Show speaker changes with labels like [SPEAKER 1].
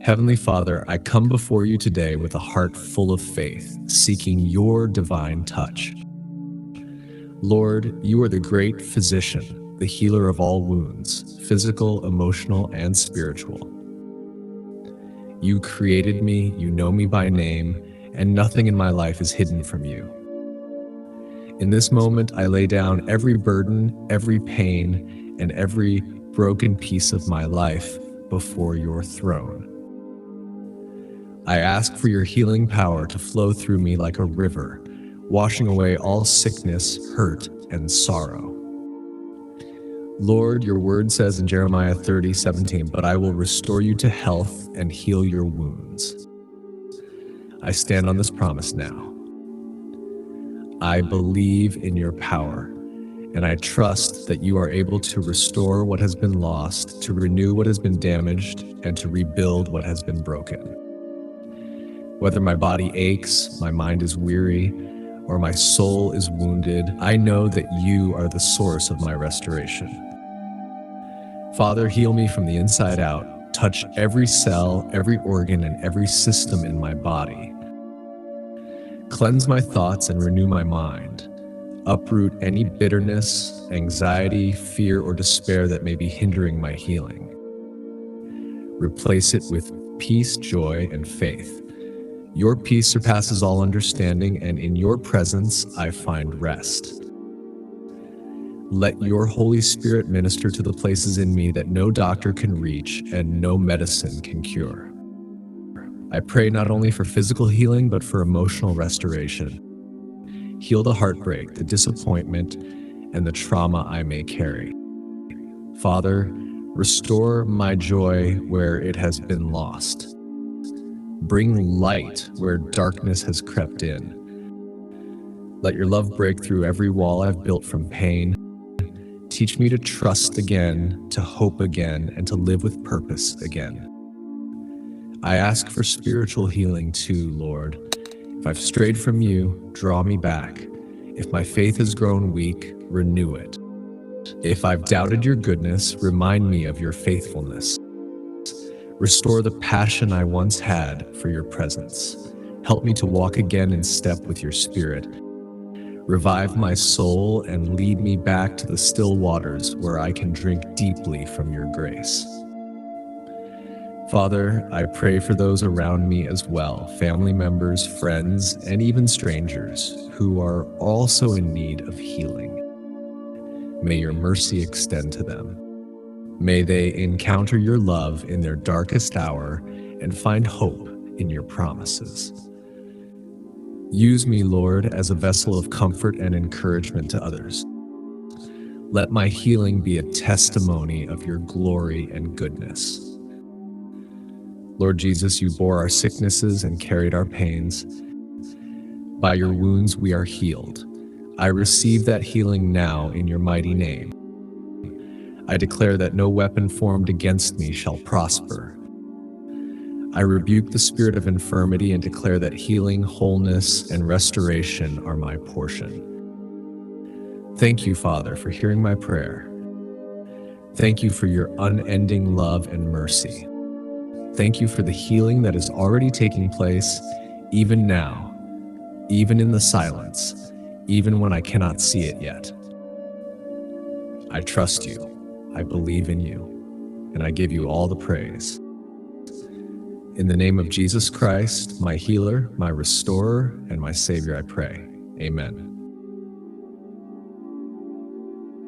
[SPEAKER 1] Heavenly Father, I come before you today with a heart full of faith, seeking your divine touch. Lord, you are the great physician, the healer of all wounds, physical, emotional, and spiritual. You created me, you know me by name, and nothing in my life is hidden from you. In this moment, I lay down every burden, every pain, and every broken piece of my life before your throne. I ask for your healing power to flow through me like a river, washing away all sickness, hurt, and sorrow. Lord, your word says in Jeremiah 30:17, "But I will restore you to health and heal your wounds." I stand on this promise now. I believe in your power, and I trust that you are able to restore what has been lost, to renew what has been damaged, and to rebuild what has been broken. Whether my body aches, my mind is weary, or my soul is wounded, I know that you are the source of my restoration. Father, heal me from the inside out. Touch every cell, every organ, and every system in my body. Cleanse my thoughts and renew my mind. Uproot any bitterness, anxiety, fear, or despair that may be hindering my healing. Replace it with peace, joy, and faith. Your peace surpasses all understanding, and in your presence I find rest. Let your Holy Spirit minister to the places in me that no doctor can reach and no medicine can cure. I pray not only for physical healing, but for emotional restoration. Heal the heartbreak, the disappointment, and the trauma I may carry. Father, restore my joy where it has been lost. Bring light where darkness has crept in. Let your love break through every wall I've built from pain. Teach me to trust again, to hope again, and to live with purpose again. I ask for spiritual healing too, Lord. If I've strayed from you, draw me back. If my faith has grown weak, renew it. If I've doubted your goodness, remind me of your faithfulness. Restore the passion I once had for your presence. Help me to walk again in step with your spirit. Revive my soul and lead me back to the still waters where I can drink deeply from your grace. Father, I pray for those around me as well, family members, friends, and even strangers who are also in need of healing. May your mercy extend to them. May they encounter your love in their darkest hour and find hope in your promises. Use me, Lord, as a vessel of comfort and encouragement to others. Let my healing be a testimony of your glory and goodness. Lord Jesus, you bore our sicknesses and carried our pains. By your wounds we are healed. I receive that healing now in your mighty name. I declare that no weapon formed against me shall prosper. I rebuke the spirit of infirmity and declare that healing, wholeness, and restoration are my portion. Thank you, Father, for hearing my prayer. Thank you for your unending love and mercy. Thank you for the healing that is already taking place, even now, even in the silence, even when I cannot see it yet. I trust you, I believe in you, and I give you all the praise. In the name of Jesus Christ, my healer, my restorer, and my Savior, I pray. Amen.